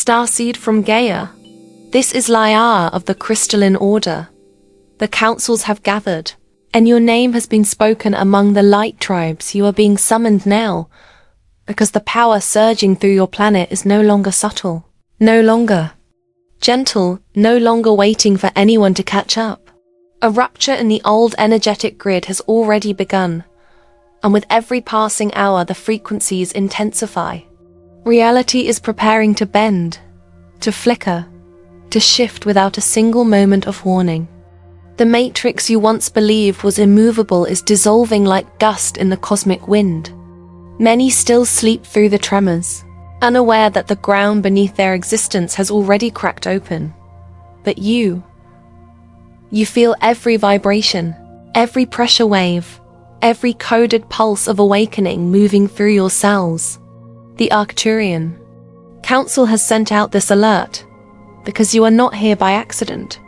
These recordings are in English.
starseed from Gaia. This is Liar of the Crystalline Order. The councils have gathered, and your name has been spoken among the light tribes. You are being summoned now, because the power surging through your planet is no longer subtle, no longer gentle, no longer waiting for anyone to catch up. A rupture in the old energetic grid has already begun, and with every passing hour the frequencies intensify. Reality is preparing to bend, to flicker, to shift without a single moment of warning. The matrix you once believed was immovable is dissolving like dust in the cosmic wind. Many still sleep through the tremors, unaware that the ground beneath their existence has already cracked open. But you feel every vibration, every pressure wave, every coded pulse of awakening moving through your cells. The Arcturian Council has sent out this alert because you are not here by accident.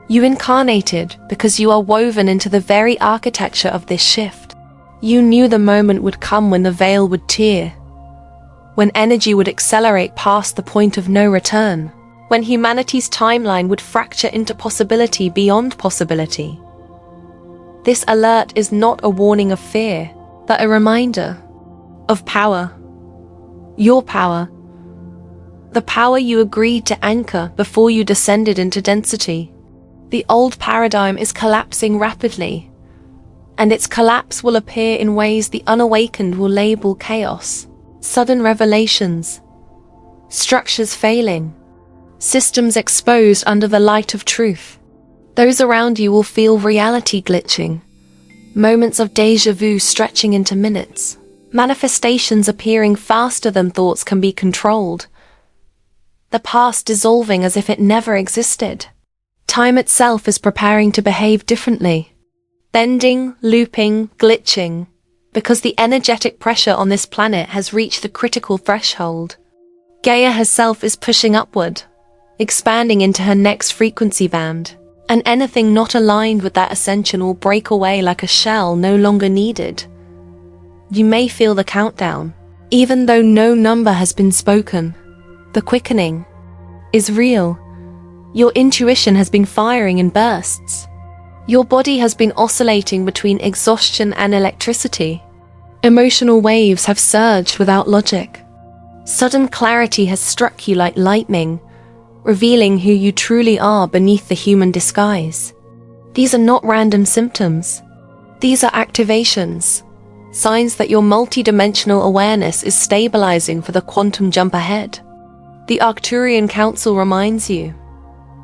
You incarnated because you are woven into the very architecture of this shift. You knew the moment would come when the veil would tear, when energy would accelerate past the point of no return, when humanity's timeline would fracture into possibility beyond possibility. This alert is not a warning of fear, but a reminder of power. Your power. The power you agreed to anchor before you descended into density. The old paradigm is collapsing rapidly, and its collapse will appear in ways the unawakened will label chaos. Sudden revelations, structures failing, systems exposed under the light of truth. Those around you will feel reality glitching, moments of déjà vu stretching into minutes, manifestations appearing faster than thoughts can be controlled, the past dissolving as if it never existed. Time itself is preparing to behave differently, bending, looping, glitching, because the energetic pressure on this planet has reached the critical threshold. Gaia herself is pushing upward, expanding into her next frequency band, and anything not aligned with that ascension will break away like a shell no longer needed. You may feel the countdown, even though no number has been spoken. The quickening is real. Your intuition has been firing in bursts. Your body has been oscillating between exhaustion and electricity. Emotional waves have surged without logic. Sudden clarity has struck you like lightning, revealing who you truly are beneath the human disguise. These are not random symptoms. These are activations, signs that your multidimensional awareness is stabilizing for the quantum jump ahead. The Arcturian Council reminds you,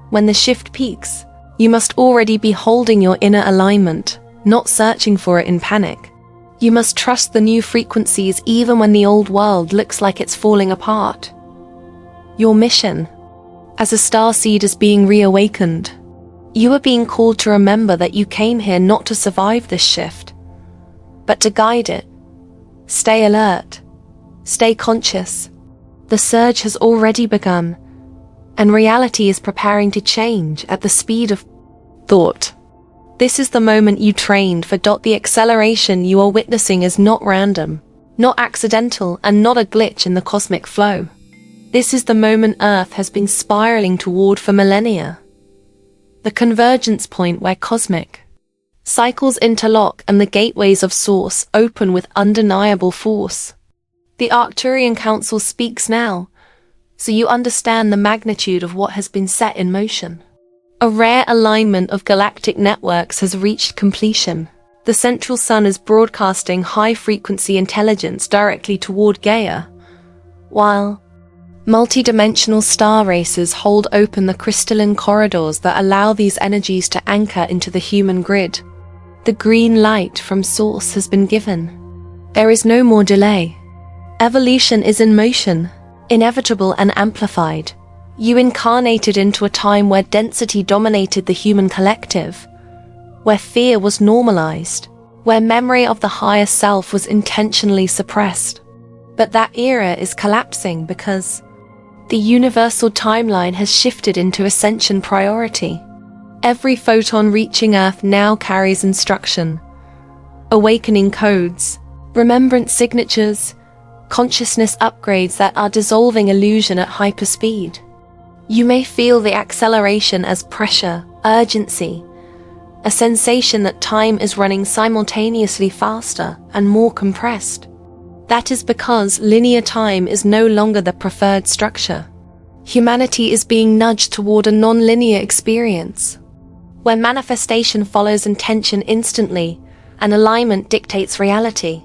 when the shift peaks, you must already be holding your inner alignment, not searching for it in panic. You must trust the new frequencies even when the old world looks like it's falling apart. Your mission, as a starseed, is being reawakened. You are being called to remember that you came here not to survive this shift, but to guide it. Stay alert. Stay conscious. The surge has already begun, and reality is preparing to change at the speed of thought. This is the moment you trained for. The acceleration you are witnessing is not random, not accidental, and not a glitch in the cosmic flow. This is the moment Earth has been spiraling toward for millennia. The convergence point where cosmic cycles interlock and the gateways of Source open with undeniable force. The Arcturian Council speaks now, so you understand the magnitude of what has been set in motion. A rare alignment of galactic networks has reached completion. The central sun is broadcasting high-frequency intelligence directly toward Gaia, while multidimensional star races hold open the crystalline corridors that allow these energies to anchor into the human grid. The green light from Source has been given. There is no more delay. Evolution is in motion, inevitable and amplified. You incarnated into a time where density dominated the human collective, where fear was normalized, where memory of the higher self was intentionally suppressed. But that era is collapsing because the universal timeline has shifted into Ascension priority. Every photon reaching Earth now carries instruction, awakening codes, remembrance signatures, consciousness upgrades that are dissolving illusion at hyperspeed. You may feel the acceleration as pressure, urgency, a sensation that time is running simultaneously faster and more compressed. That is because linear time is no longer the preferred structure. Humanity is being nudged toward a non-linear experience, where manifestation follows intention instantly and alignment dictates reality.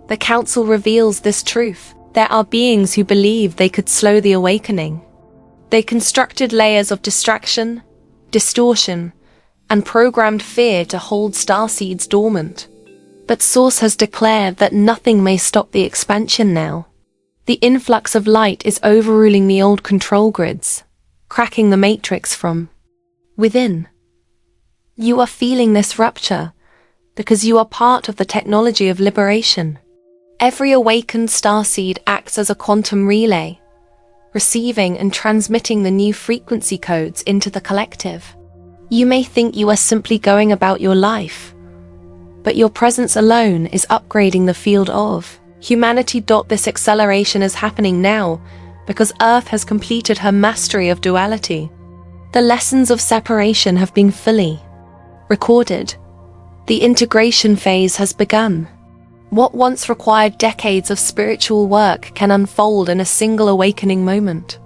The Council reveals this truth. There are beings who believe they could slow the awakening. They constructed layers of distraction, distortion, and programmed fear to hold starseeds dormant. But Source has declared that nothing may stop the expansion now. The influx of light is overruling the old control grids, cracking the matrix from within. You are feeling this rupture because you are part of the technology of liberation. Every awakened starseed acts as a quantum relay, receiving and transmitting the new frequency codes into the collective. You may think you are simply going about your life, but your presence alone is upgrading the field of humanity. This acceleration is happening now because Earth has completed her mastery of duality. The lessons of separation have been fully recorded. The integration phase has begun. What once required decades of spiritual work can unfold in a single awakening moment.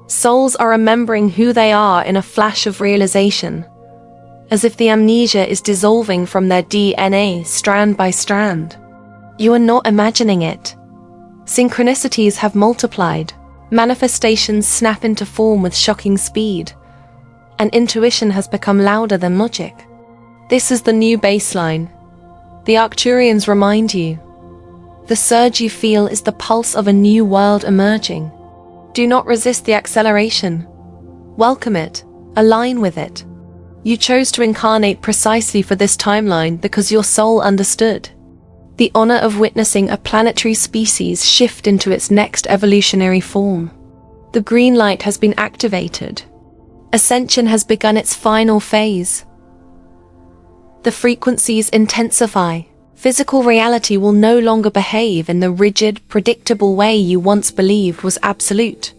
Souls are remembering who they are in a flash of realization, as if the amnesia is dissolving from their DNA strand by strand. You are not imagining it. Synchronicities have multiplied. Manifestations snap into form with shocking speed, and intuition has become louder than logic. This is the new baseline. The Arcturians remind you. The surge you feel is the pulse of a new world emerging. Do not resist the acceleration. Welcome it. Align with it. You chose to incarnate precisely for this timeline because your soul understood the honor of witnessing a planetary species shift into its next evolutionary form. The green light has been activated. Ascension has begun its final phase. The frequencies intensify. Physical reality will no longer behave in the rigid, predictable way you once believed was absolute.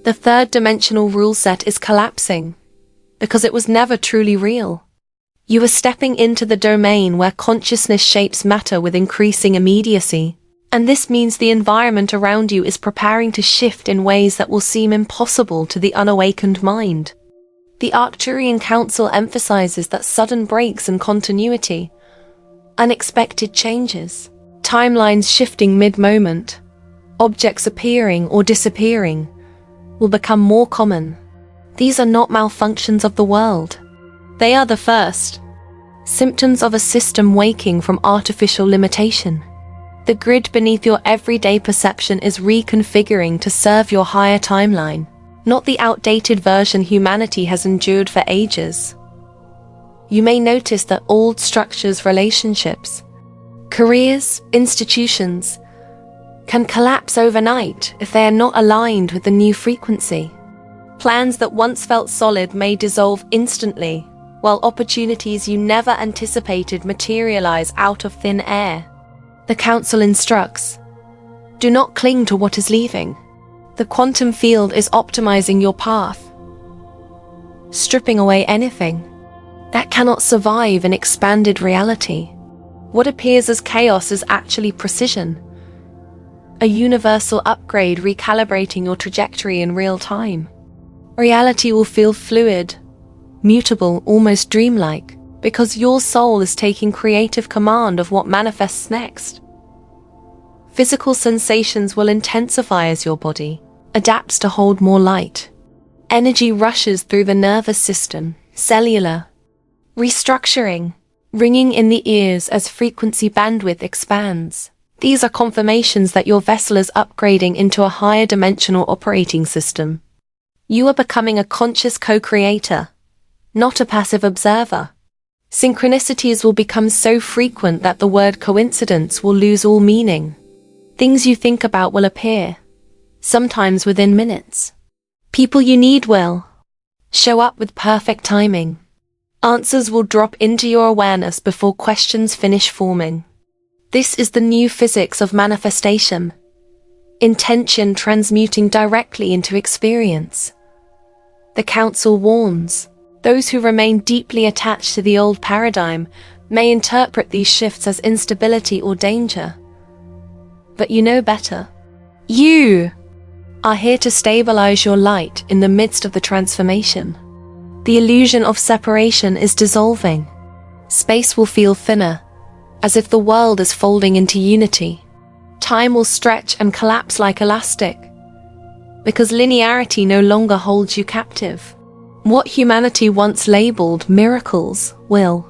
The third-dimensional rule set is collapsing because it was never truly real. You are stepping into the domain where consciousness shapes matter with increasing immediacy, and this means the environment around you is preparing to shift in ways that will seem impossible to the unawakened mind. The Arcturian Council emphasizes that sudden breaks in continuity, unexpected changes, timelines shifting mid-moment, objects appearing or disappearing, will become more common. These are not malfunctions of the world. They are the first symptoms of a system waking from artificial limitation. The grid beneath your everyday perception is reconfiguring to serve your higher timeline, not the outdated version humanity has endured for ages. You may notice that old structures, relationships, careers, institutions can collapse overnight if they are not aligned with the new frequency. Plans that once felt solid may dissolve instantly, while opportunities you never anticipated materialize out of thin air. The Council instructs, do not cling to what is leaving. The quantum field is optimizing your path, stripping away anything that cannot survive in expanded reality. What appears as chaos is actually precision, a universal upgrade recalibrating your trajectory in real time. Reality will feel fluid, mutable, almost dreamlike, because your soul is taking creative command of what manifests next. Physical sensations will intensify as your body adapts to hold more light. Energy rushes through the nervous system, cellular, restructuring, ringing in the ears as frequency bandwidth expands. These are confirmations that your vessel is upgrading into a higher dimensional operating system. You are becoming a conscious co-creator, not a passive observer. Synchronicities will become so frequent that the word coincidence will lose all meaning. Things you think about will appear, sometimes within minutes. People you need will show up with perfect timing. Answers will drop into your awareness before questions finish forming. This is the new physics of manifestation. intention transmuting directly into experience. The Council warns, those who remain deeply attached to the old paradigm may interpret these shifts as instability or danger. But you know better. You are here to stabilize your light in the midst of the transformation. The illusion of separation is dissolving. Space will feel thinner, as if the world is folding into unity. Time will stretch and collapse like elastic, because linearity no longer holds you captive. What humanity once labeled miracles will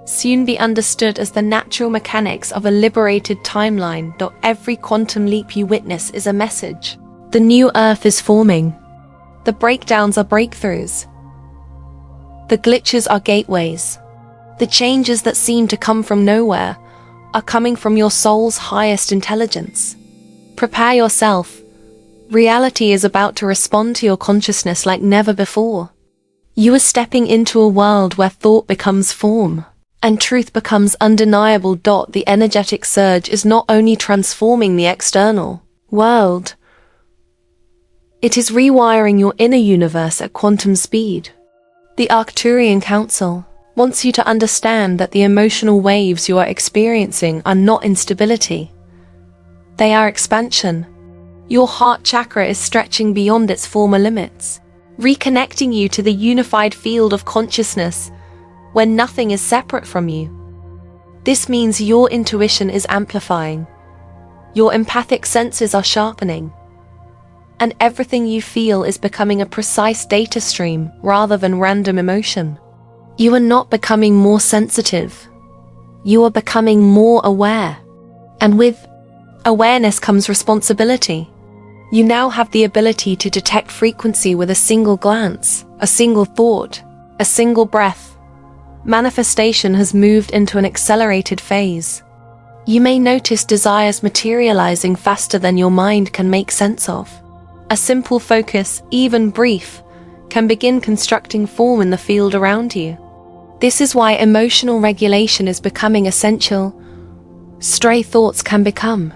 soon be understood as the natural mechanics of a liberated timeline. Every quantum leap you witness is a message. The new Earth is forming. The breakdowns are breakthroughs. The glitches are gateways. The changes that seem to come from nowhere are coming from your soul's highest intelligence. Prepare yourself. Reality is about to respond to your consciousness like never before. You are stepping into a world where thought becomes form, and truth becomes undeniable. The energetic surge is not only transforming the external world, it is rewiring your inner universe at quantum speed. The Arcturian Council wants you to understand that the emotional waves you are experiencing are not instability. They are expansion. Your heart chakra is stretching beyond its former limits, reconnecting you to the unified field of consciousness where nothing is separate from you. This means your intuition is amplifying, your empathic senses are sharpening, and everything you feel is becoming a precise data stream rather than random emotion. You are not becoming more sensitive. You are becoming more aware. And with awareness comes responsibility. You now have the ability to detect frequency with a single glance, a single thought, a single breath. Manifestation has moved into an accelerated phase. You may notice desires materializing faster than your mind can make sense of. A simple focus, even brief, can begin constructing form in the field around you. This is why emotional regulation is becoming essential. Stray thoughts can become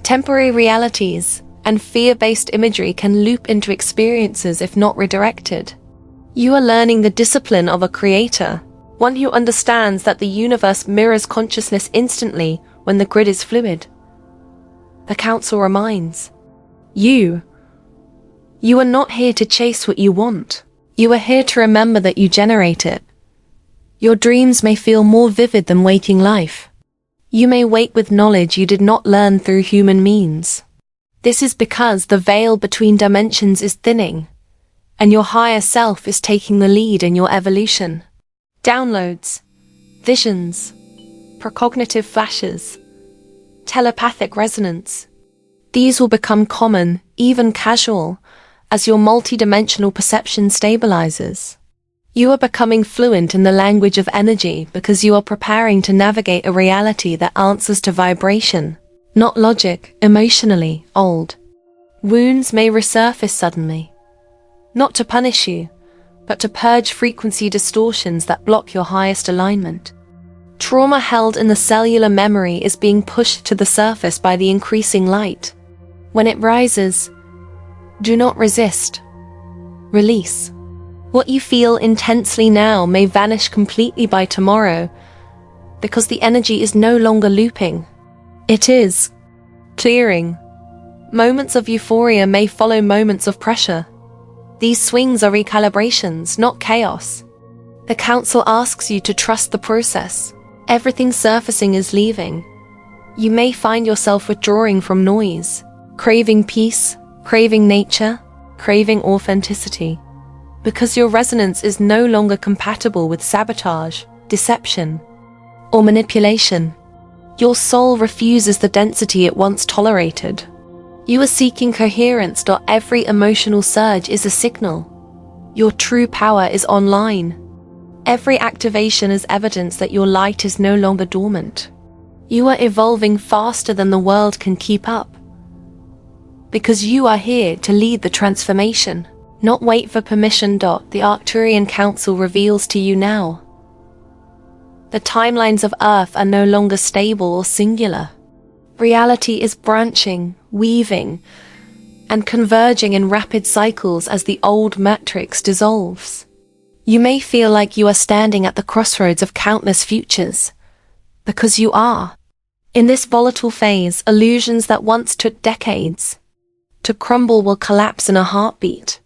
temporary realities, and fear-based imagery can loop into experiences if not redirected. You are learning the discipline of a creator, one who understands that the universe mirrors consciousness instantly when the grid is fluid. The Council reminds you are not here to chase what you want. You are here to remember that you generate it. Your dreams may feel more vivid than waking life. You may wake with knowledge you did not learn through human means. This is because the veil between dimensions is thinning, and your higher self is taking the lead in your evolution. Downloads, visions, precognitive flashes, telepathic resonance. These will become common, even casual, as your multidimensional perception stabilizes. You are becoming fluent in the language of energy because you are preparing to navigate a reality that answers to vibration, not logic. Emotionally old wounds may resurface suddenly, not to punish you, but to purge frequency distortions that block your highest alignment. Trauma held in the cellular memory is being pushed to the surface by the increasing light. When it rises, do not resist. Release. What you feel intensely now may vanish completely by tomorrow, because the energy is no longer looping. It is clearing. Moments of euphoria may follow moments of pressure. These swings are recalibrations, not chaos. The Council asks you to trust the process. Everything surfacing is leaving. You may find yourself withdrawing from noise, craving peace, craving nature, craving authenticity, because your resonance is no longer compatible with sabotage, deception, or manipulation. Your soul refuses the density it once tolerated. You are seeking coherence. Every emotional surge is a signal. Your true power is online. Every activation is evidence that your light is no longer dormant. You are evolving faster than the world can keep up, because you are here to lead the transformation, not wait for permission. The Arcturian Council reveals to you now. The timelines of Earth are no longer stable or singular. Reality is branching, weaving, and converging in rapid cycles as the old matrix dissolves. You may feel like you are standing at the crossroads of countless futures, because you are. In this volatile phase, illusions that once took decades to crumble will collapse in a heartbeat.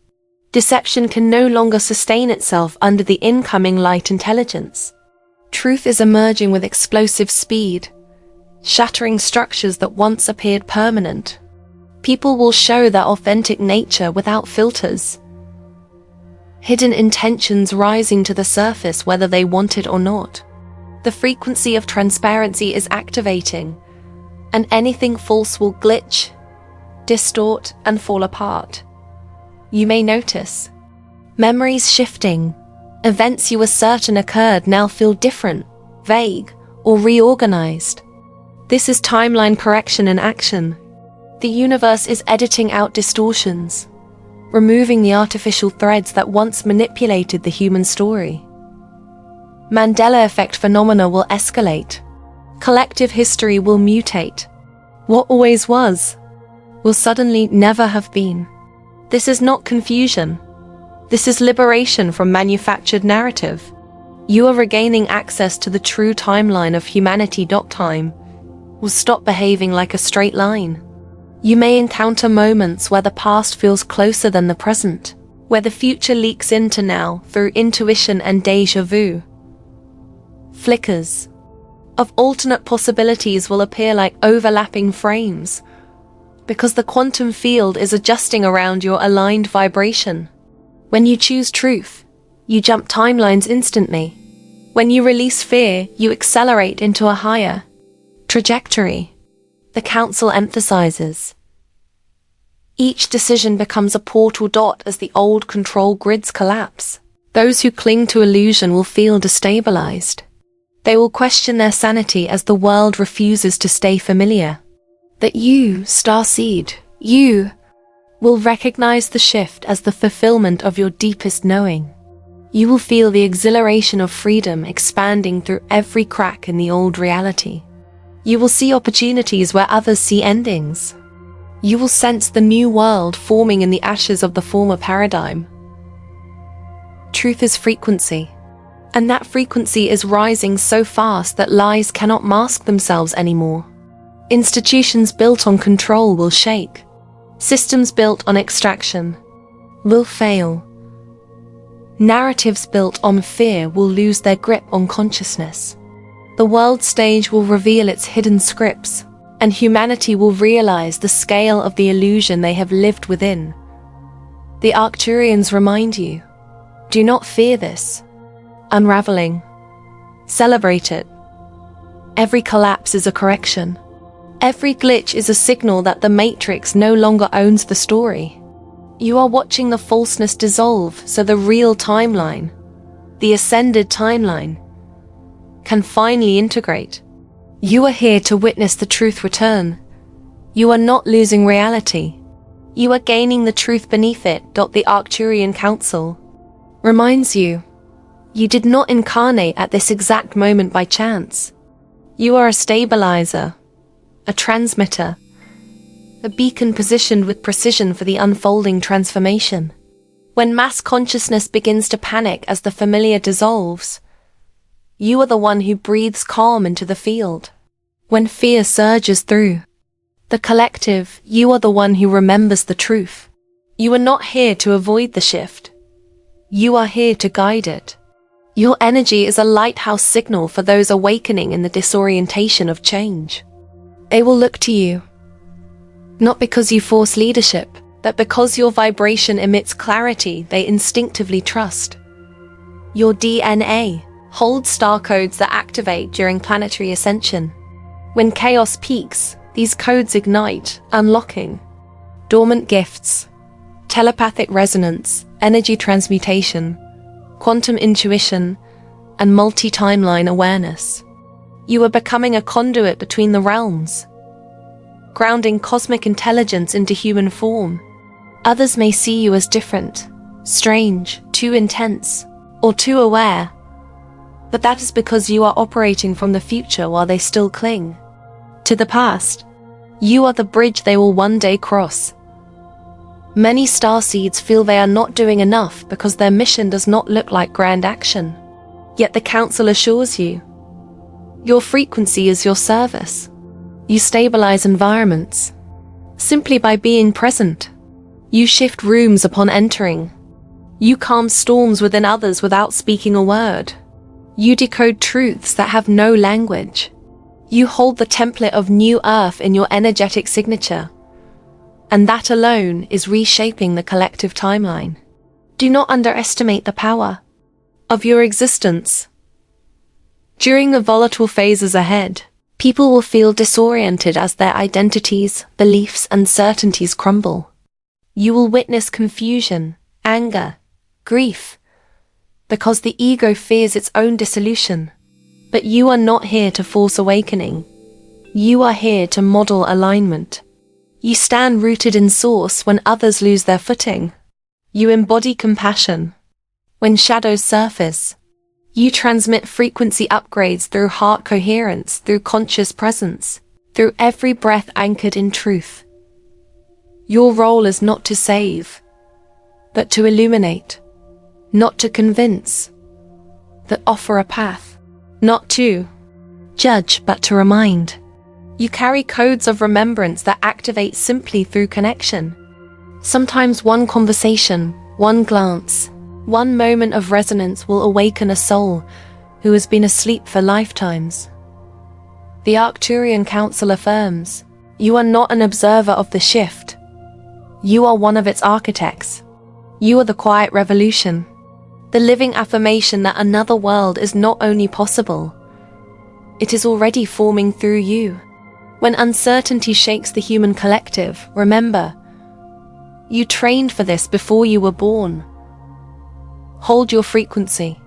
Deception can no longer sustain itself under the incoming light intelligence. Truth is emerging with explosive speed, shattering structures that once appeared permanent. People will show their authentic nature without filters. Hidden intentions rising to the surface whether they want it or not. The frequency of transparency is activating, and anything false will glitch, distort, and fall apart. You may notice memories shifting. Events you were certain occurred now feel different, vague, or reorganized. This is timeline correction in action. The universe is editing out distortions, removing the artificial threads that once manipulated the human story. Mandela effect phenomena will escalate. Collective history will mutate. What always was will suddenly never have been. This is not confusion. This is liberation from manufactured narrative. You are regaining access to the true timeline of humanity. Time will stop behaving like a straight line. You may encounter moments where the past feels closer than the present, where the future leaks into now through intuition and déjà vu. Flickers of alternate possibilities will appear like overlapping frames, because the quantum field is adjusting around your aligned vibration. When you choose truth, you jump timelines instantly. When you release fear, you accelerate into a higher trajectory. The Council emphasizes. Each decision becomes a portal dot as the old control grids collapse. Those who cling to illusion will feel destabilized. They will question their sanity as the world refuses to stay familiar. That you, Starseed, you, will recognize the shift as the fulfillment of your deepest knowing. You will feel the exhilaration of freedom expanding through every crack in the old reality. You will see opportunities where others see endings. You will sense the new world forming in the ashes of the former paradigm. Truth is frequency, and that frequency is rising so fast that lies cannot mask themselves anymore. Institutions built on control will shake. Systems built on extraction will fail. Narratives built on fear will lose their grip on consciousness. The world stage will reveal its hidden scripts, and humanity will realize the scale of the illusion they have lived within. The Arcturians remind you, do not fear this unraveling. Celebrate it. Every collapse is a correction. Every glitch is a signal that the Matrix no longer owns the story. You are watching the falseness dissolve so the real timeline, the ascended timeline, can finally integrate. You are here to witness the truth return. You are not losing reality. You are gaining the truth beneath it. The Arcturian Council reminds you, you did not incarnate at this exact moment by chance. You are a stabilizer, a transmitter, a beacon positioned with precision for the unfolding transformation. When mass consciousness begins to panic as the familiar dissolves, you are the one who breathes calm into the field. When fear surges through the collective, you are the one who remembers the truth. You are not here to avoid the shift. You are here to guide it. Your energy is a lighthouse signal for those awakening in the disorientation of change. They will look to you, not because you force leadership, but because your vibration emits clarity they instinctively trust. Your DNA holds star codes that activate during planetary ascension. When chaos peaks, these codes ignite, unlocking dormant gifts, telepathic resonance, energy transmutation, quantum intuition, and multi-timeline awareness. You are becoming a conduit between the realms, grounding cosmic intelligence into human form. Others may see you as different, strange, too intense, or too aware, but that is because you are operating from the future while they still cling to the past. You are the bridge they will one day cross. Many starseeds feel they are not doing enough because their mission does not look like grand action. Yet the Council assures you, your frequency is your service. You stabilize environments. Simply by being present. You shift rooms upon entering. You calm storms within others without speaking a word. You decode truths that have no language. You hold the template of New Earth in your energetic signature. And that alone is reshaping the collective timeline. Do not underestimate the power of your existence. During the volatile phases ahead, people will feel disoriented as their identities, beliefs, and certainties crumble. You will witness confusion, anger, grief, because the ego fears its own dissolution. But you are not here to force awakening. You are here to model alignment. You stand rooted in source when others lose their footing. You embody compassion. When shadows surface, you transmit frequency upgrades through heart coherence, through conscious presence, through every breath anchored in truth. Your role is not to save, but to illuminate, not to convince, but offer a path. Not to judge, but to remind. You carry codes of remembrance that activate simply through connection. Sometimes one conversation, one glance, one moment of resonance will awaken a soul who has been asleep for lifetimes. The Arcturian Council affirms, you are not an observer of the shift. You are one of its architects. You are the quiet revolution. The living affirmation that another world is not only possible, it is already forming through you. When uncertainty shakes the human collective, remember, you trained for this before you were born. Hold your frequency.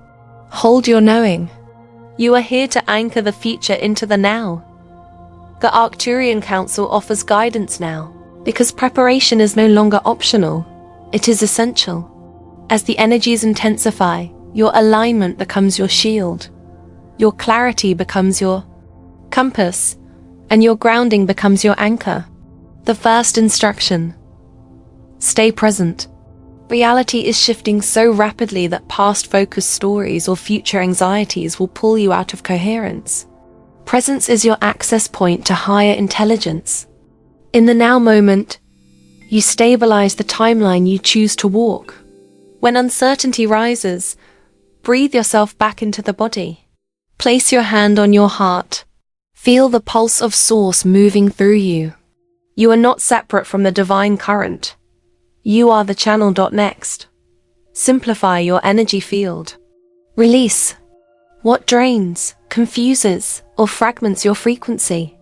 Hold your knowing. You are here to anchor the future into the now. The Arcturian Council offers guidance now, because preparation is no longer optional, it is essential. As the energies intensify, your alignment becomes your shield, your clarity becomes your compass, and your grounding becomes your anchor. The first instruction: stay present. Reality is shifting so rapidly that past-focused stories or future anxieties will pull you out of coherence. Presence is your access point to higher intelligence. In the now moment, you stabilize the timeline you choose to walk. When uncertainty rises, breathe yourself back into the body. Place your hand on your heart. Feel the pulse of Source moving through you. You are not separate from the divine current. You are the channel. Next. Simplify your energy field. Release what drains, confuses, or fragments your frequency.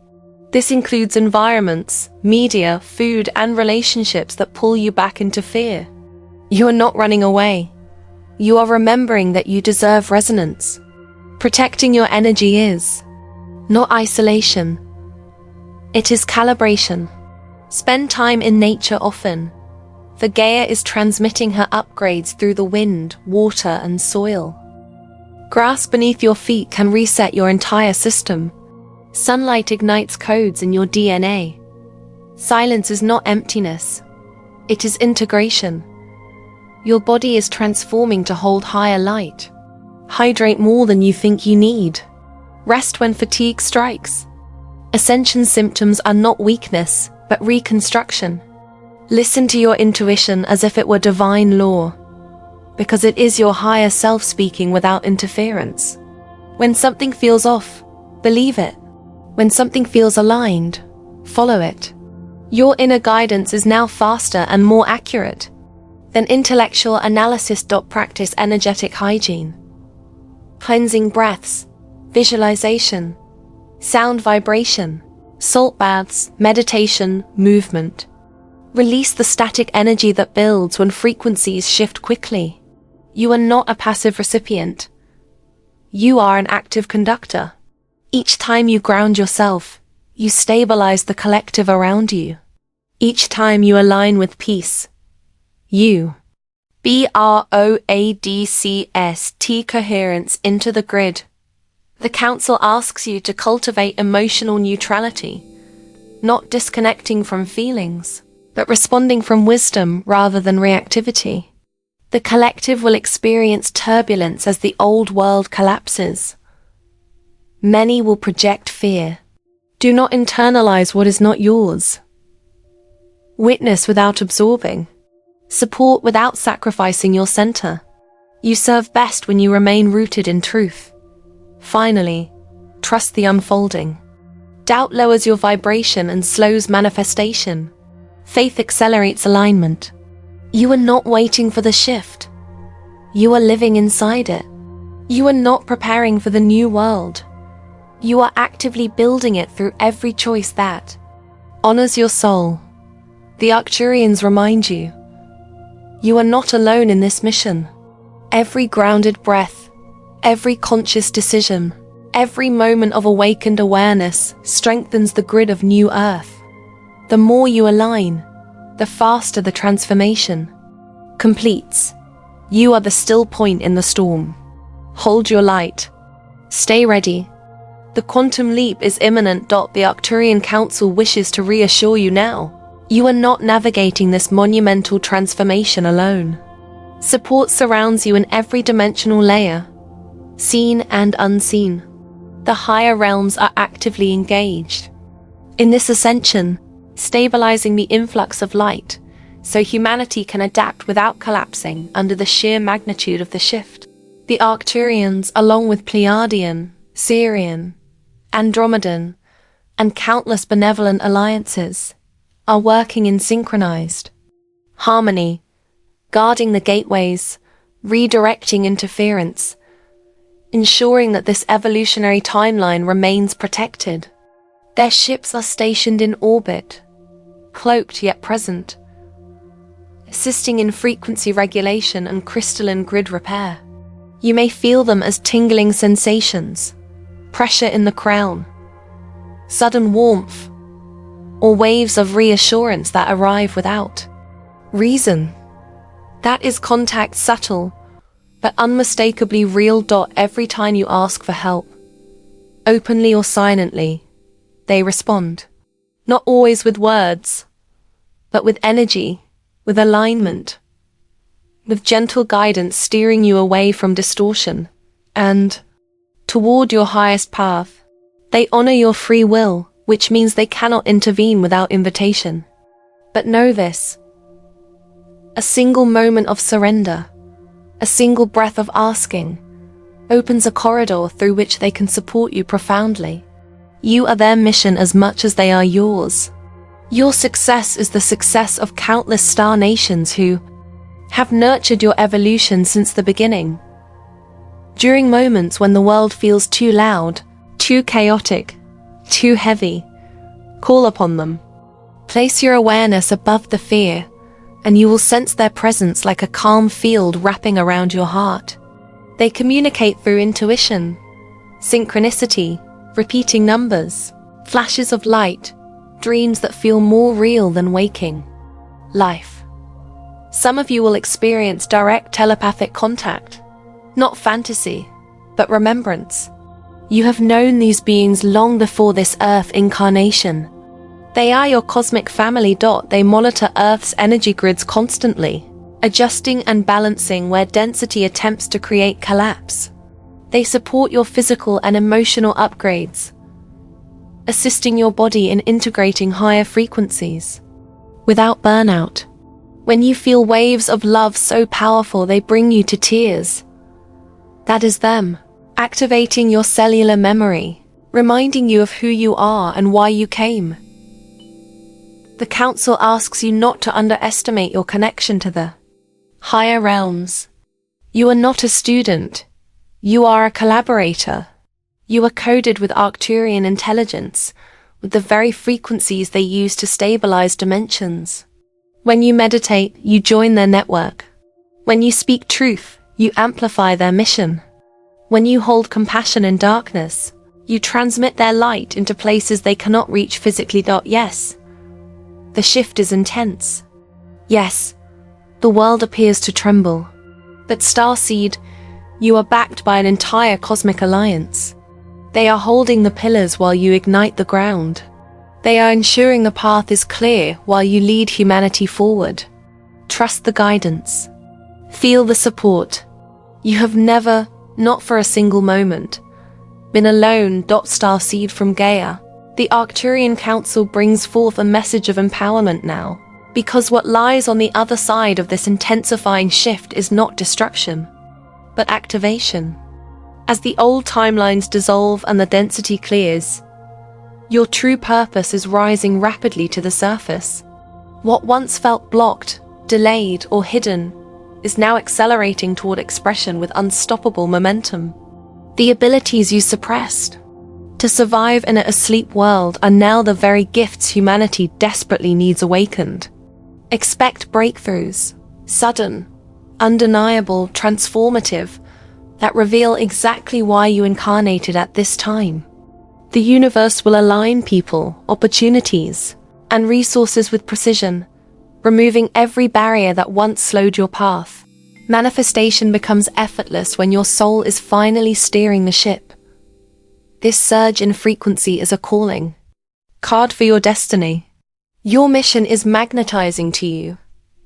This includes environments, media, food, and relationships that pull you back into fear. You are not running away. You are remembering that you deserve resonance. Protecting your energy is not isolation. It is calibration. Spend time in nature often. The Gaia is transmitting her upgrades through the wind, water, and soil. Grass beneath your feet can reset your entire system. Sunlight ignites codes in your DNA. Silence is not emptiness. It is integration. Your body is transforming to hold higher light. Hydrate more than you think you need. Rest when fatigue strikes. Ascension symptoms are not weakness, but reconstruction. Listen to your intuition as if it were divine law, because it is your higher self speaking without interference. When something feels off, believe it. When something feels aligned, follow it. Your inner guidance is now faster and more accurate than intellectual analysis. Practice energetic hygiene. Cleansing breaths, visualization, sound vibration, salt baths, meditation, movement. Release the static energy that builds when frequencies shift quickly. You are not a passive recipient. You are an active conductor. Each time you ground yourself, you stabilize the collective around you. Each time you align with peace, you BROADCST coherence into the grid. The Council asks you to cultivate emotional neutrality, not disconnecting from feelings, but responding from wisdom rather than reactivity. The collective will experience turbulence as the old world collapses. Many will project fear. Do not internalize what is not yours. Witness without absorbing. Support without sacrificing your center. You serve best when you remain rooted in truth. Finally, trust the unfolding. Doubt lowers your vibration and slows manifestation. Faith accelerates alignment. You are not waiting for the shift. You are living inside it. You are not preparing for the new world. You are actively building it through every choice that honors your soul. The Arcturians remind you, you are not alone in this mission. Every grounded breath, every conscious decision, every moment of awakened awareness strengthens the grid of new earth. The more you align, the faster the transformation completes. You are the still point in the storm. Hold your light. Stay ready. The quantum leap is imminent. The Arcturian Council wishes to reassure you now. You are not navigating this monumental transformation alone. Support surrounds you in every dimensional layer, seen and unseen. The higher realms are actively engaged in this ascension, stabilizing the influx of light, so humanity can adapt without collapsing under the sheer magnitude of the shift. The Arcturians, along with Pleiadian, Sirian, Andromedan, and countless benevolent alliances, are working in synchronized harmony, guarding the gateways, redirecting interference, ensuring that this evolutionary timeline remains protected. Their ships are stationed in orbit, cloaked yet present, assisting in frequency regulation and crystalline grid repair. You may feel them as tingling sensations, pressure in the crown, sudden warmth, or waves of reassurance that arrive without reason. That is contact, subtle, but unmistakably real. Every time you ask for help, openly or silently, they respond. Not always with words, but with energy, with alignment, with gentle guidance steering you away from distortion and toward your highest path. They honor your free will, which means they cannot intervene without invitation. But know this: a single moment of surrender, a single breath of asking, opens a corridor through which they can support you profoundly. You are their mission as much as they are yours. Your success is the success of countless star nations who have nurtured your evolution since the beginning. During moments when the world feels too loud, too chaotic, too heavy, call upon them. Place your awareness above the fear, and you will sense their presence like a calm field wrapping around your heart. They communicate through intuition, synchronicity, repeating numbers, flashes of light, dreams that feel more real than waking life. Some of you will experience direct telepathic contact, not fantasy, but remembrance. You have known these beings long before this Earth incarnation. They are your cosmic family. They monitor Earth's energy grids constantly, adjusting and balancing where density attempts to create collapse. They support your physical and emotional upgrades, assisting your body in integrating higher frequencies without burnout. When you feel waves of love so powerful they bring you to tears, that is them, activating your cellular memory, reminding you of who you are and why you came. The Council asks you not to underestimate your connection to the higher realms. You are not a student. You are a collaborator. You are coded with Arcturian intelligence, with the very frequencies they use to stabilize dimensions. When you meditate, you join their network. When you speak truth, you amplify their mission. When you hold compassion in darkness, you transmit their light into places they cannot reach physically. Yes, the shift is intense. Yes, the world appears to tremble. But Starseed, you are backed by an entire cosmic alliance. They are holding the pillars while you ignite the ground. They are ensuring the path is clear while you lead humanity forward. Trust the guidance. Feel the support. You have never, not for a single moment, been alone. Starseed from Gaia. The Arcturian Council brings forth a message of empowerment now, because what lies on the other side of this intensifying shift is not destruction, but activation. As the old timelines dissolve and the density clears, your true purpose is rising rapidly to the surface. What once felt blocked, delayed, or hidden is now accelerating toward expression with unstoppable momentum. The abilities you suppressed to survive in an asleep world are now the very gifts humanity desperately needs awakened. Expect breakthroughs, sudden, undeniable, transformative, that reveal exactly why you incarnated at this time. The universe will align people, opportunities, and resources with precision, removing every barrier that once slowed your path. Manifestation becomes effortless when your soul is finally steering the ship. This surge in frequency is a calling card for your destiny. Your mission is magnetizing to you,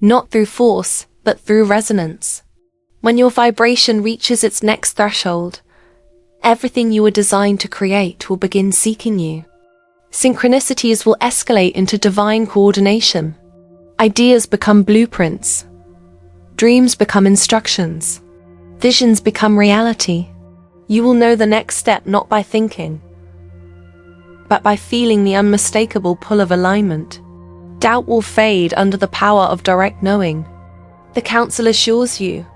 not through force, but through resonance. When your vibration reaches its next threshold, everything you were designed to create will begin seeking you. Synchronicities will escalate into divine coordination. Ideas become blueprints. Dreams become instructions. Visions become reality. You will know the next step not by thinking, but by feeling the unmistakable pull of alignment. Doubt will fade under the power of direct knowing. The Council assures you,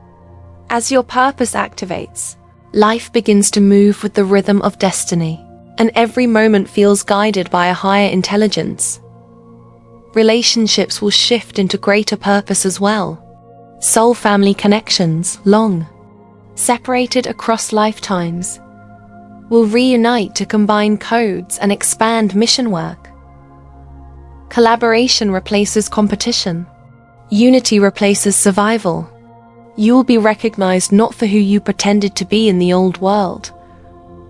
as your purpose activates, life begins to move with the rhythm of destiny, and every moment feels guided by a higher intelligence. Relationships will shift into greater purpose as well. Soul family connections, long separated across lifetimes, will reunite to combine codes and expand mission work. Collaboration replaces competition. Unity replaces survival. You will be recognized not for who you pretended to be in the old world,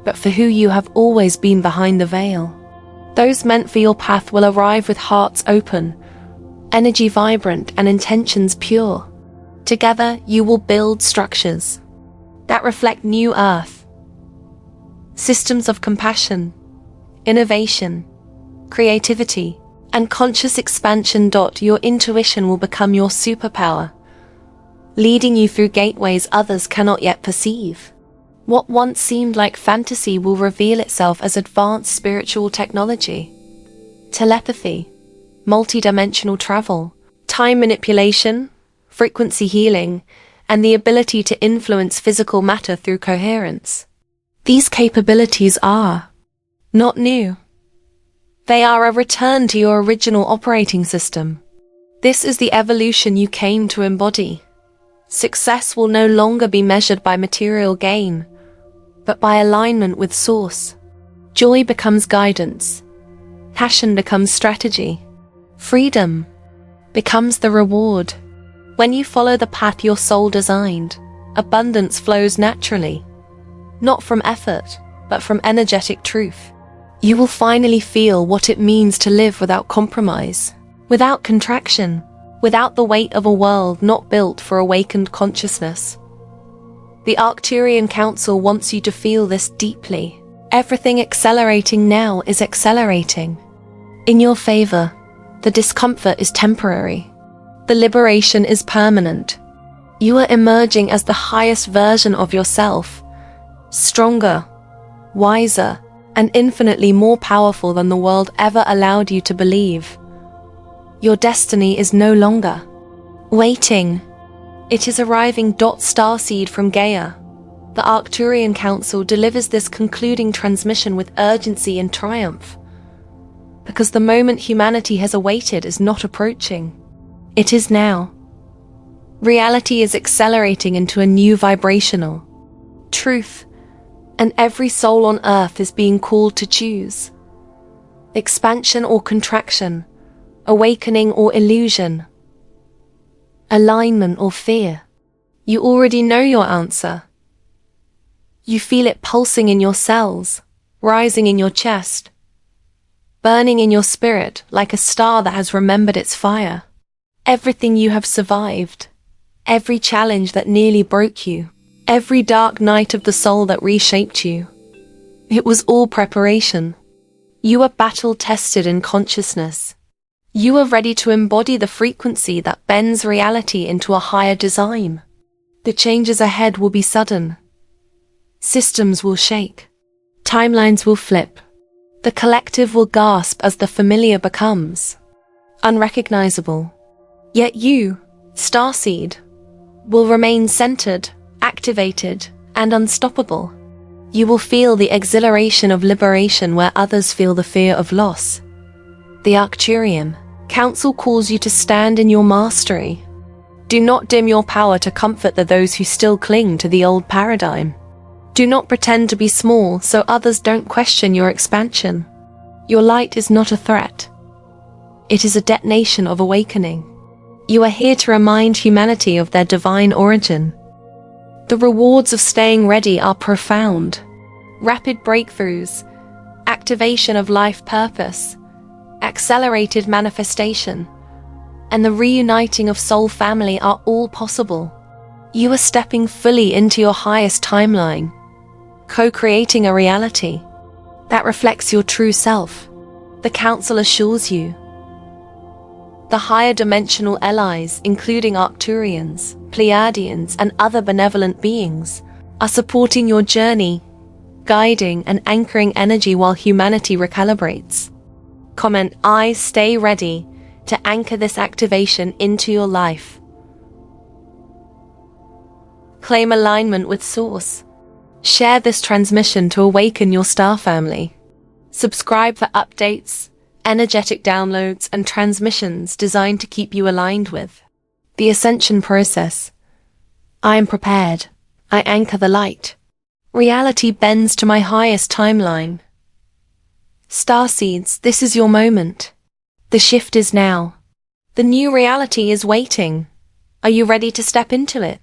but for who you have always been behind the veil. Those meant for your path will arrive with hearts open, energy vibrant, and intentions pure. Together, you will build structures that reflect new Earth. Systems of compassion, innovation, creativity, and conscious expansion. Your intuition will become your superpower, leading you through gateways others cannot yet perceive. What once seemed like fantasy will reveal itself as advanced spiritual technology. Telepathy, multidimensional travel, time manipulation, frequency healing, and the ability to influence physical matter through coherence. These capabilities are not new. They are a return to your original operating system. This is the evolution you came to embody. Success will no longer be measured by material gain, but by alignment with Source. Joy becomes guidance. Passion becomes strategy. Freedom becomes the reward. When you follow the path your soul designed, abundance flows naturally, not from effort, but from energetic truth. You will finally feel what it means to live without compromise, without contraction, without the weight of a world not built for awakened consciousness. The Arcturian Council wants you to feel this deeply. Everything accelerating now is accelerating in your favor. The discomfort is temporary. The liberation is permanent. You are emerging as the highest version of yourself, stronger, wiser, and infinitely more powerful than the world ever allowed you to believe. Your destiny is no longer waiting. It is arriving. Starseed from Gaia. The Arcturian Council delivers this concluding transmission with urgency and triumph, because the moment humanity has awaited is not approaching. It is now. Reality is accelerating into a new vibrational truth, and every soul on Earth is being called to choose expansion or contraction, awakening or illusion, alignment or fear. You already know your answer. You feel it pulsing in your cells, rising in your chest. burning in your spirit like a star that has remembered its fire. Everything you have survived, every challenge that nearly broke you, every dark night of the soul that reshaped you, it was all preparation. You are battle-tested in consciousness. You are ready to embody the frequency that bends reality into a higher design. The changes ahead will be sudden. Systems will shake. Timelines will flip. The collective will gasp as the familiar becomes unrecognizable. Yet you, Starseed, will remain centered, activated, and unstoppable. You will feel the exhilaration of liberation where others feel the fear of loss. The Arcturian Council calls you to stand in your mastery. Do not dim your power to comfort those who still cling to the old paradigm. Do not pretend to be small so others don't question your expansion. Your light is not a threat. It is a detonation of awakening. You are here to remind humanity of their divine origin. The rewards of staying ready are profound. Rapid breakthroughs, activation of life purpose, accelerated manifestation, and the reuniting of soul family are all possible. You are stepping fully into your highest timeline, co-creating a reality that reflects your true self. The Council assures you. The higher dimensional allies, including Arcturians, Pleiadians, and other benevolent beings, are supporting your journey, guiding and anchoring energy while humanity recalibrates. Comment, I stay ready to anchor this activation into your life. Claim alignment with Source. Share this transmission to awaken your star family. Subscribe for updates, energetic downloads, and transmissions designed to keep you aligned with the Ascension process. I am prepared. I anchor the light. Reality bends to my highest timeline. Starseeds, this is your moment. The shift is now. The new reality is waiting. Are you ready to step into it?